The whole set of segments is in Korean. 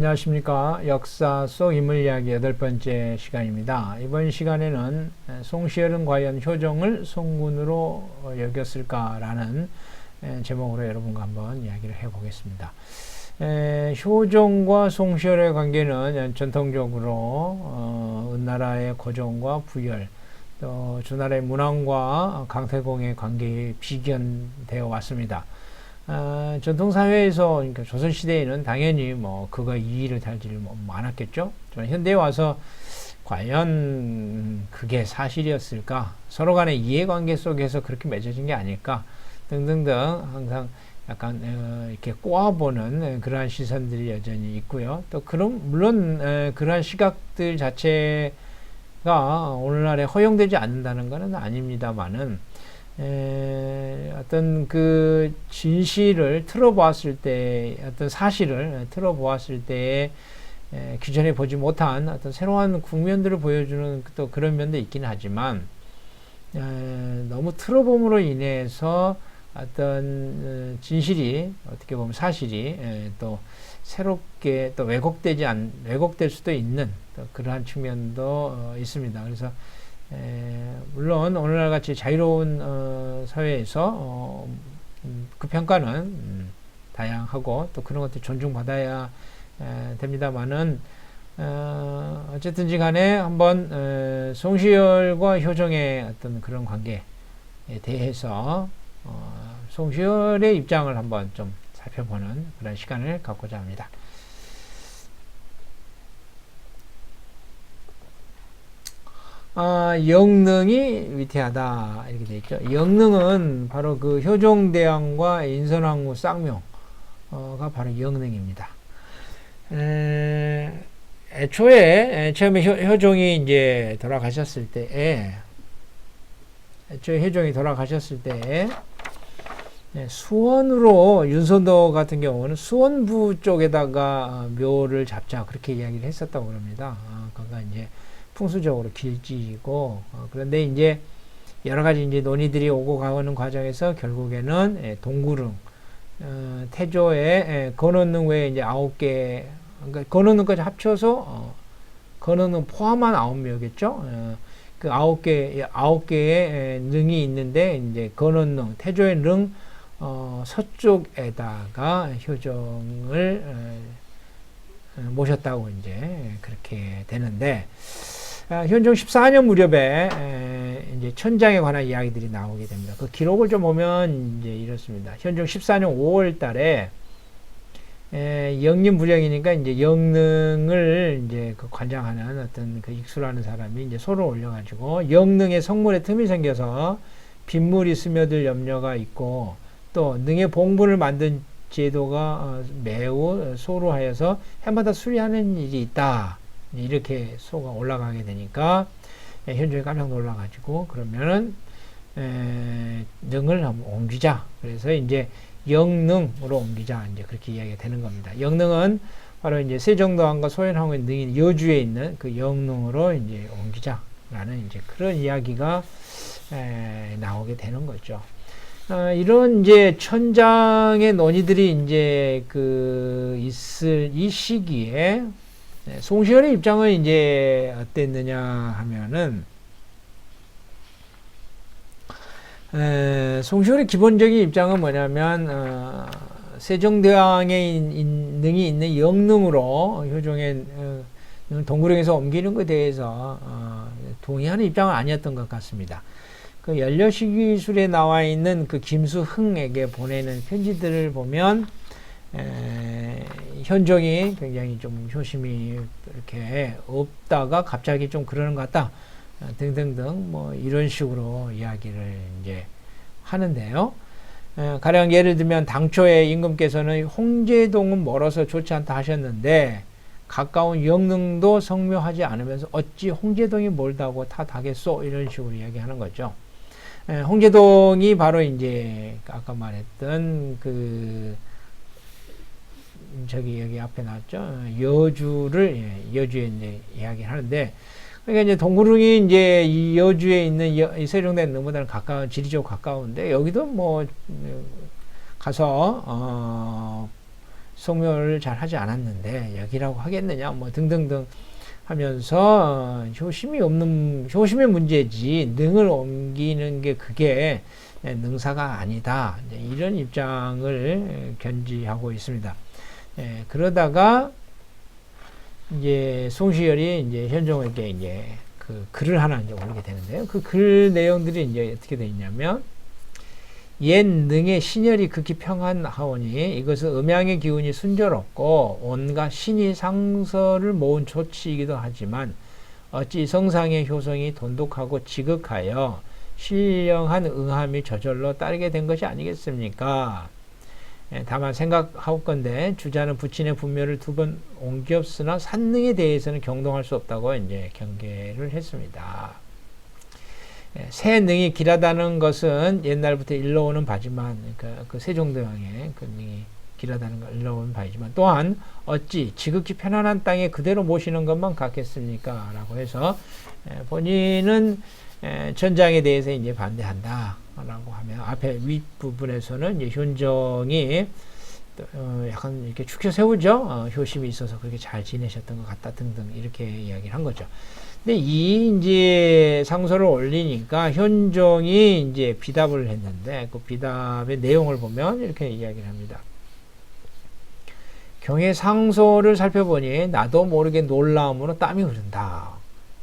안녕하십니까. 역사 속 인물 이야기 8번째 시간입니다. 이번 시간에는 송시열은 과연 효종을 송군으로 여겼을까라는 제목으로 여러분과 한번 이야기를 해보겠습니다. 효종과 송시열의 관계는 전통적으로 은나라의 고종과 부열, 또 주나라의 문왕과 강태공의 관계에 비견되어 왔습니다. 전통사회에서, 그러니까 조선시대에는 당연히 그거 이의를 달지 않았겠죠. 현대에 와서 과연 그게 사실이었을까? 서로 간의 이해관계 속에서 그렇게 맺어진 게 아닐까? 등등등 항상 약간 이렇게 꼬아보는 그러한 시선들이 여전히 있고요. 또 물론 그러한 시각들 자체가 오늘날에 허용되지 않는다는 것은 아닙니다만은 어떤 그 진실을 틀어보았을 때, 어떤 사실을 틀어보았을 때에 기존에 보지 못한 어떤 새로운 국면들을 보여주는 또 그런 면도 있긴 하지만, 너무 틀어봄으로 인해서 어떤 진실이, 어떻게 보면 사실이 또 새롭게 또 왜곡될 수도 있는 또 그러한 측면도 있습니다. 그래서 물론 오늘날 같이 자유로운 사회에서 그 평가는 다양하고 또 그런 것들 존중받아야 됩니다만은 어쨌든지 간에 한번 송시열과 효종의 어떤 그런 관계에 대해서 송시열의 입장을 한번 좀 살펴보는 그런 시간을 갖고자 합니다. 영능이 위태하다 이렇게 되어 있죠. 영능은 바로 그 효종대왕과 인선왕후 쌍묘가 바로 영능입니다. 처음에 효종이 이제 돌아가셨을 때에 수원으로 윤선도 같은 경우는 수원부 쪽에다가 묘를 잡자 그렇게 이야기를 했었다고 그럽니다. 그가 이제 풍수적으로 길지고 그런데 이제 여러 가지 이제 논의들이 오고 가는 과정에서 결국에는 동구릉 태조의 건원릉 외에 이제 9개, 그러니까 건원릉까지 합쳐서 건원릉 포함한 9묘겠죠. 그 9개의 능이 있는데 이제 건원릉 태조의 릉 서쪽에다가 효종을 모셨다고 이제 그렇게 되는데, 현종 14년 무렵에 이제 천장에 관한 이야기들이 나오게 됩니다. 그 기록을 좀 보면 이제 이렇습니다. 현종 14년 5월 달에 영림 부령이니까 이제 영능을 이제 그 관장하는 어떤 그 익수라는 사람이 이제 소를 올려가지고 영능의 성물에 틈이 생겨서 빗물이 스며들 염려가 있고 또 능의 봉분을 만든 제도가 매우 소로하여서 해마다 수리하는 일이 있다. 이렇게 소가 올라가게 되니까 현종이 깜짝 놀라가지고 그러면은 능을 한번 옮기자. 그래서 이제 영능으로 옮기자. 이제 그렇게 이야기가 되는 겁니다. 영능은 바로 이제 세종대왕과 소현왕후의 능인 여주에 있는 그 영능으로 이제 옮기자라는 이제 그런 이야기가 나오게 되는 거죠. 이런 이제 천장의 논의들이 이제 있을 이 시기에 송시열의 입장은 이제 어땠느냐 하면은, 송시열의 기본적인 입장은 뭐냐면, 세종대왕의 능이 있는 영능으로 효종의 동구릉에서 옮기는 것에 대해서 동의하는 입장은 아니었던 것 같습니다. 그 연려시기술에 나와 있는 그 김수흥에게 보내는 편지들을 보면 현종이 굉장히 좀 효심이 이렇게 없다가 갑자기 좀 그러는 것 같다 등등등 이런 식으로 이야기를 이제 하는데요. 가령 예를 들면 당초에 임금께서는 홍제동은 멀어서 좋지 않다 하셨는데 가까운 영능도 성묘하지 않으면서 어찌 홍제동이 멀다고 탓하겠소 이런 식으로 이야기하는 거죠. 홍제동이 바로 이제 아까 말했던 여기 앞에 나왔죠. 여주에 이제 이야기를 하는데, 그러니까 이제 동구릉이 이제 이 여주에 있는 이 세종대왕 능보다는 지리적으로 가까운데, 여기도 가서 성묘를 잘 하지 않았는데 여기라고 하겠느냐 뭐 등등등 하면서 효심의 문제지 능을 옮기는 게 그게 능사가 아니다. 이런 입장을 견지하고 있습니다. 그러다가 이제 송시열이 이제 현종에게 이제 그 글을 하나 이제 올리게 되는데요. 그 글 내용들이 이제 어떻게 되어 있냐면 옛 능의 신열이 극히 평안하오니 이것은 음양의 기운이 순조롭고 온갖 신이 상서를 모은 조치이기도 하지만 어찌 성상의 효성이 돈독하고 지극하여 신령한 응함이 저절로 따르게 된 것이 아니겠습니까? 다만 생각하옵건대 주자는 부친의 분묘를 2번 옮겼으나 산능에 대해서는 경동할 수 없다고 이제 경계를 했습니다. 새 능이 길하다는 것은 옛날부터 일러오는 바지만, 그러니까 그 세종대왕의 그 능이 길하다는 걸 일러오는 바이지만 또한 어찌 지극히 편안한 땅에 그대로 모시는 것만 같겠습니까? 라고 해서 본인은 전장에 대해서 이제 반대한다. 라고 하면 앞에 윗부분에서는 이제 현종이 약간 이렇게 축혀 세우죠. 효심이 있어서 그렇게 잘 지내셨던 것 같다 등등 이렇게 이야기를 한 거죠. 근데 이 이제 상소를 올리니까 현종이 이제 비답을 했는데 그 비답의 내용을 보면 이렇게 이야기를 합니다. 경의 상소를 살펴보니 나도 모르게 놀라움으로 땀이 흐른다.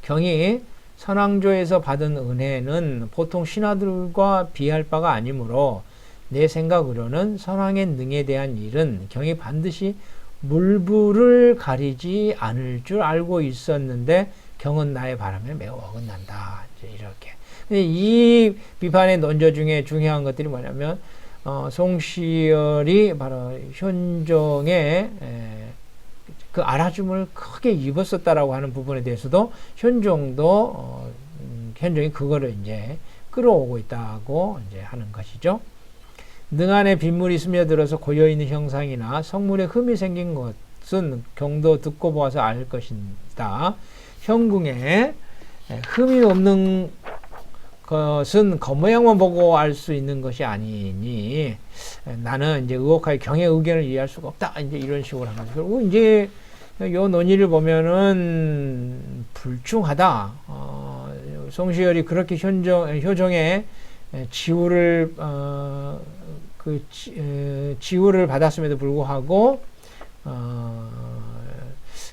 경이 선왕조에서 받은 은혜는 보통 신하들과 비할 바가 아니므로 내 생각으로는 선왕의 능에 대한 일은 경이 반드시 물불을 가리지 않을 줄 알고 있었는데 경은 나의 바람에 매우 어긋난다. 이제 이렇게. 근데 이 비판의 논조 중에 중요한 것들이 뭐냐면 송시열이 바로 현종의 그 알아줌을 크게 입었었다라고 하는 부분에 대해서도 현종도 현종이 그거를 이제 끌어오고 있다고 이제 하는 것이죠. 능 안에 빗물이 스며들어서 고여있는 형상이나 성물에 흠이 생긴 것은 경도 듣고 보아서 알 것이다. 형궁에 흠이 없는 것은 겉모양만 보고 알 수 있는 것이 아니니 나는 이제 의혹하여 경의 의견을 이해할 수가 없다. 이제 이런 식으로 하면서 그리고 이제 요 논의를 보면은 불충하다. 송시열이 그렇게 효종의 지우를 지우를 받았음에도 불구하고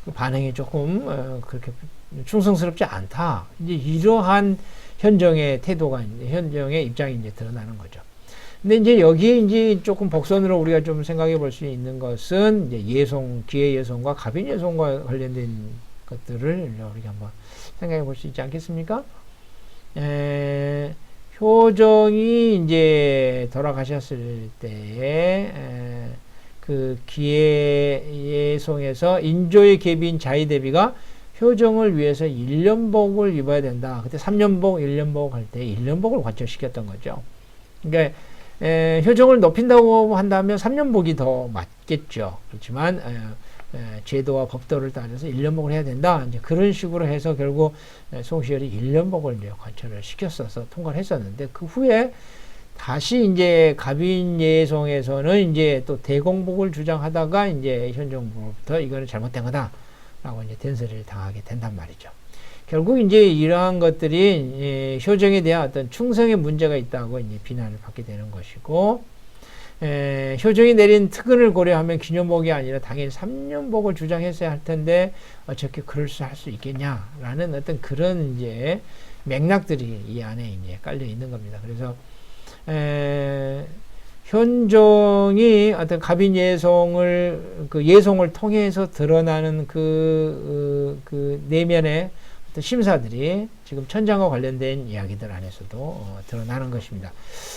그 반응이 조금 그렇게 충성스럽지 않다. 이제 이러한 현종의 태도가 현종의 입장이 이제 드러나는 거죠. 근데 이제 여기에 이제 조금 복선으로 우리가 좀 생각해 볼 수 있는 것은 이제 예송, 기회 예송과 갑인 예송과 관련된 것들을 우리가 한번 생각해 볼 수 있지 않겠습니까? 효종이 이제 돌아가셨을 때에 그 기회 예송에서 인조의 계비인 자의대비가 효종을 위해서 1년복을 입어야 된다. 그때 3년복, 1년복 할 때 1년복을 관철시켰던 거죠. 그러니까 효종을 높인다고 한다면 3년복이 더 맞겠죠. 그렇지만 제도와 법도를 따라서 1년복을 해야 된다. 이제 그런 식으로 해서 결국 송시열이 1년복을 이제 관철을 시켰어서 통과를 했었는데 그 후에 다시 이제 갑인 예송에서는 이제 또 대공복을 주장하다가 이제 현종부로부터 이거는 잘못된 거다라고 이제 된소리를 당하게 된단 말이죠. 결국 이제 이러한 것들이 효정에 대한 어떤 충성의 문제가 있다고 이제 비난을 받게 되는 것이고, 효정이 내린 특근을 고려하면 기념복이 아니라 당연히 3년복을 주장했어야 할 텐데 어떻게 그럴 수 할 수 있겠냐라는 어떤 그런 이제 맥락들이 이 안에 이제 깔려 있는 겁니다. 그래서 현종이 어떤 갑인 예송을 그 예송을 통해서 드러나는 그 내면의 어떤 심사들이 지금 천장과 관련된 이야기들 안에서도 드러나는 것입니다.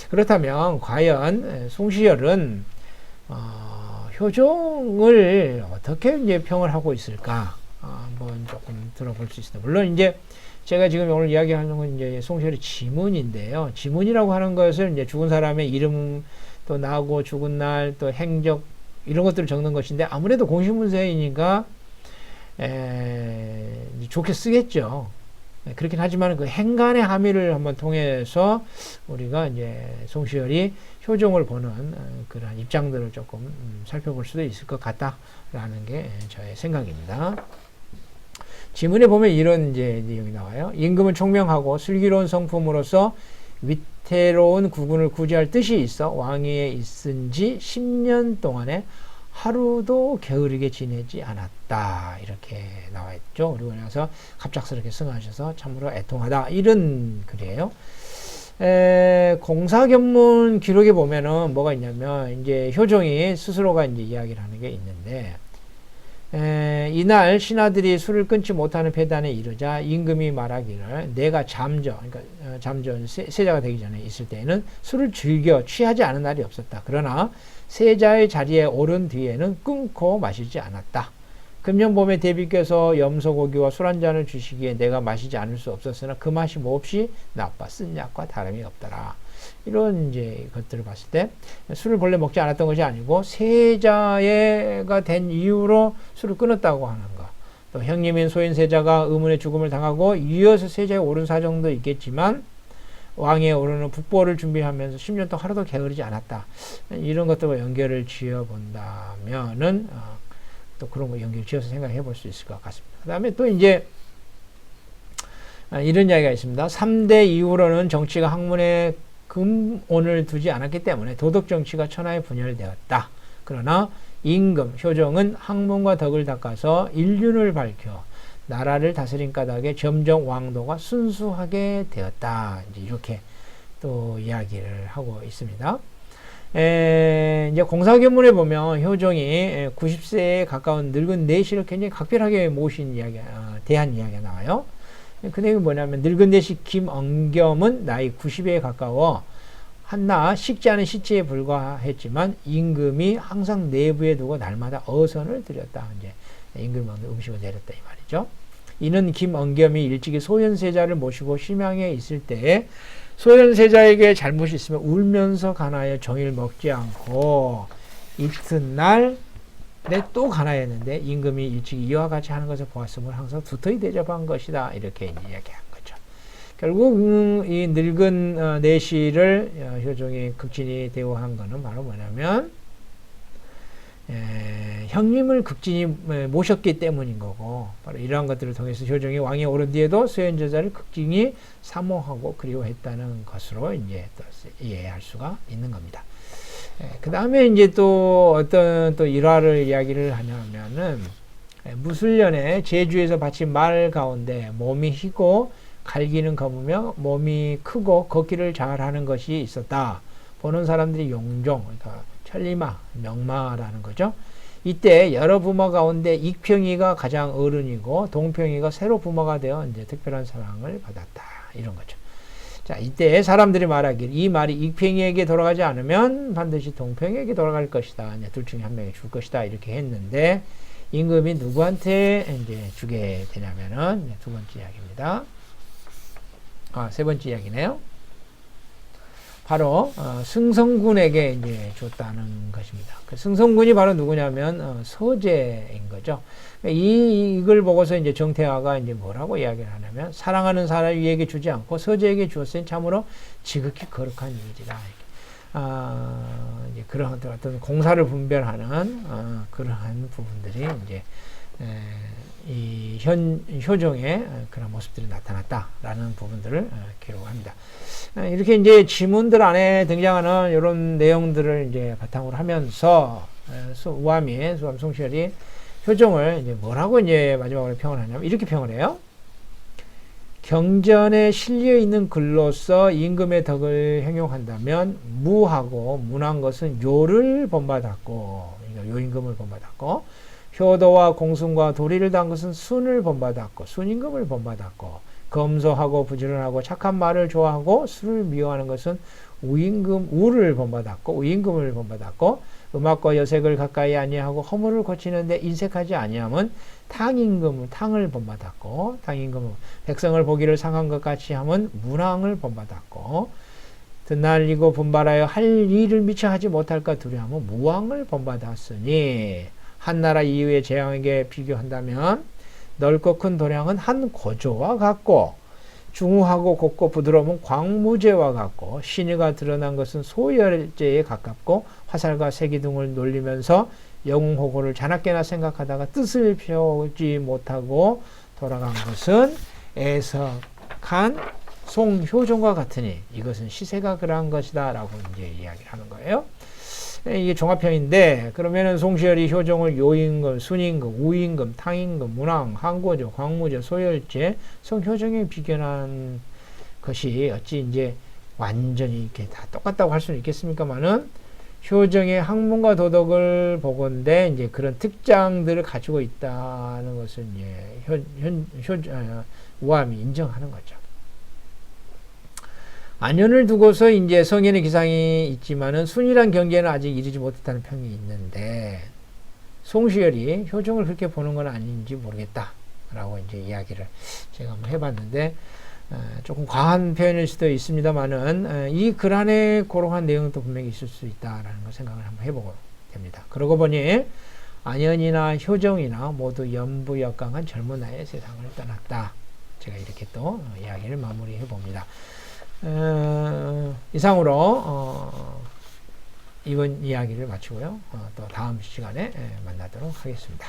그렇다면 과연 송시열은 효종을 어떻게 이제 평을 하고 있을까? 한번 조금 들어볼 수 있습니다. 물론 이제 제가 지금 오늘 이야기하는 건 이제 송시열의 지문인데요. 지문이라고 하는 것을 이제 죽은 사람의 이름 또 나고 죽은 날 또 행적 이런 것들을 적는 것인데 아무래도 공시문서이니까 좋게 쓰겠죠. 그렇긴 하지만 그 행간의 함의를 한번 통해서 우리가 이제 송시열이 효종을 보는 그런 입장들을 조금 살펴볼 수도 있을 것 같다라는 게 저의 생각입니다. 지문에 보면 이런 이제 내용이 나와요. 임금은 총명하고 슬기로운 성품으로서 위태로운 국군을 구제할 뜻이 있어 왕위에 있은 지 10년 동안에 하루도 게으르게 지내지 않았다. 이렇게 나와 있죠. 그리고 나서 갑작스럽게 승하셔서 참으로 애통하다. 이런 글이에요. 공사견문 기록에 보면은 뭐가 있냐면, 이제 효종이 스스로가 이제 이야기를 하는 게 있는데, 이날 신하들이 술을 끊지 못하는 폐단에 이르자 임금이 말하기를 내가 그러니까 세자가 되기 전에 있을 때에는 술을 즐겨 취하지 않은 날이 없었다. 그러나 세자의 자리에 오른 뒤에는 끊고 마시지 않았다. 금년봄에 대비께서 염소고기와 술 한 잔을 주시기에 내가 마시지 않을 수 없었으나 그 맛이 몹시 나빠 쓴 약과 다름이 없더라. 이런 이제 것들을 봤을 때 술을 본래 먹지 않았던 것이 아니고 세자가 된 이후로 술을 끊었다고 하는 것. 또 형님인 소인세자가 의문의 죽음을 당하고 이어서 세자에 오른 사정도 있겠지만 왕위에 오르는 북보를 준비하면서 10년 동안 하루도 게으르지 않았다. 이런 것들과 연결을 지어본다면은 또 그런 거 연결 지어서 생각해 볼 수 있을 것 같습니다. 그 다음에 또 이제 이런 이야기가 있습니다. 3대 이후로는 정치가 학문에 금온을 두지 않았기 때문에 도덕 정치가 천하에 분열되었다. 그러나 임금, 효종은 학문과 덕을 닦아서 인륜을 밝혀 나라를 다스린 까닭에 점점 왕도가 순수하게 되었다. 이제 이렇게 또 이야기를 하고 있습니다. 이제 공사견문에 보면 효종이 90세에 가까운 늙은 내시를 굉장히 각별하게 모신 대한 이야기가 나와요. 그 내용이 뭐냐면 늙은 내시 김엉겸은 나이 90에 가까워 한나 식지 않은 시체에 불과했지만 임금이 항상 내부에 두고 날마다 어선을 드렸다. 이제 임금이 먹는 음식을 내렸다 이 말이죠. 이는 김엉겸이 일찍이 소현세자를 모시고 심양에 있을 때에 소현세자에게 잘못이 있으면 울면서 가나에 정일 먹지 않고 이튿날 또 가나했는데 임금이 일찍 이와 같이 하는 것을 보았음을 항상 두터이 대접한 것이다. 이렇게 이야기한 거죠. 결국 이 늙은 내시를 효종이 극진히 대우한 것은 바로 뭐냐면 형님을 극진히 모셨기 때문인 거고, 바로 이러한 것들을 통해서 효종이 왕위에 오른 뒤에도 소현제자를 극진히 사모하고 그리워했다는 것으로 이제 또 이해할 수가 있는 겁니다. 그 다음에 이제 또 어떤 또 일화를 이야기를 하냐면은 무술년에 제주에서 바친 말 가운데 몸이 희고 갈기는 검으며 몸이 크고 걷기를 잘하는 것이 있었다. 보는 사람들이 용종, 그러니까 천리마, 명마라는 거죠. 이때 여러 부모 가운데 익평이가 가장 어른이고 동평이가 새로 부모가 되어 이제 특별한 사랑을 받았다. 이런 거죠. 자, 이때 사람들이 말하길 이 말이 익평이에게 돌아가지 않으면 반드시 동평이에게 돌아갈 것이다. 이제 둘 중에 한 명이 줄 것이다. 이렇게 했는데 임금이 누구한테 이제 주게 되냐면은 두 번째 이야기입니다. 세 번째 이야기네요. 바로 승성군에게 이제 줬다는 것입니다. 그 승성군이 바로 누구냐면 서재인 거죠. 이걸 보고서 이제 정태화가 이제 뭐라고 이야기를 하냐면 사랑하는 사람 위에게 주지 않고 서재에게 주었으니 참으로 지극히 거룩한 일이다. 이제 그런 어떤 공사를 분별하는 그러한 부분들이 이제 이 효종의 그런 모습들이 나타났다라는 부분들을 기록합니다. 이렇게 이제 지문들 안에 등장하는 이런 내용들을 이제 바탕으로 하면서 수암 송시열이 효종을 이제 뭐라고 이제 마지막으로 평을 하냐면 이렇게 평을 해요. 경전에 실려 있는 글로서 임금의 덕을 행용한다면 무하고 문한 것은 요를 본받았고, 그러니까 요임금을 본받았고, 효도와 공순과 도리를 단 것은 순을 본받았고, 순임금을 본받았고, 검소하고 부지런하고 착한 말을 좋아하고 술을 미워하는 것은 우를 본받았고, 우임금을 본받았고, 음악과 여색을 가까이 아니하고 허물을 고치는데 인색하지 아니함은 탕을 본받았고, 탕임금은 백성을 보기를 상한 것 같이 함은 문왕을 본받았고, 드날리고 분발하여 할 일을 미처 하지 못할까 두려함은 무왕을 본받았으니, 한나라 이후의 재앙에게 비교한다면 넓고 큰 도량은 한 고조와 같고 중후하고 곱고 부드러움은 광무제와 같고 신의가 드러난 것은 소열제에 가깝고 화살과 세기 등을 놀리면서 영웅호고를 자나깨나 생각하다가 뜻을 펴지 못하고 돌아간 것은 애석한 송효종과 같으니 이것은 시세가 그러한 것이다 라고 이제 이야기를 하는 거예요. 이게 종합형인데 그러면은 송시열이 효종을 요임금, 순임금, 우임금, 탕임금, 문왕, 항고조, 광무조, 소열제, 송효종에 비견한 것이 어찌 이제 완전히 이렇게 다 똑같다고 할 수는 있겠습니까만은 효정의 학문과 도덕을 보건대 이제 그런 특장들을 가지고 있다는 것을 이제 우암이 인정하는 거죠. 안연을 두고서 이제 성현의 기상이 있지만은 순이란 경계는 아직 이르지 못했다는 평이 있는데 송시열이 효정을 그렇게 보는 건 아닌지 모르겠다라고 이제 이야기를 제가 한번 해봤는데 조금 과한 표현일 수도 있습니다만은 이 글 안에 그러한 내용도 분명히 있을 수 있다라는 걸 생각을 한번 해보고 됩니다. 그러고 보니 안연이나 효정이나 모두 연부역강한 젊은 나이에 세상을 떠났다. 제가 이렇게 또 이야기를 마무리해 봅니다. 이상으로 이번 이야기를 마치고요. 또 다음 시간에 만나도록 하겠습니다.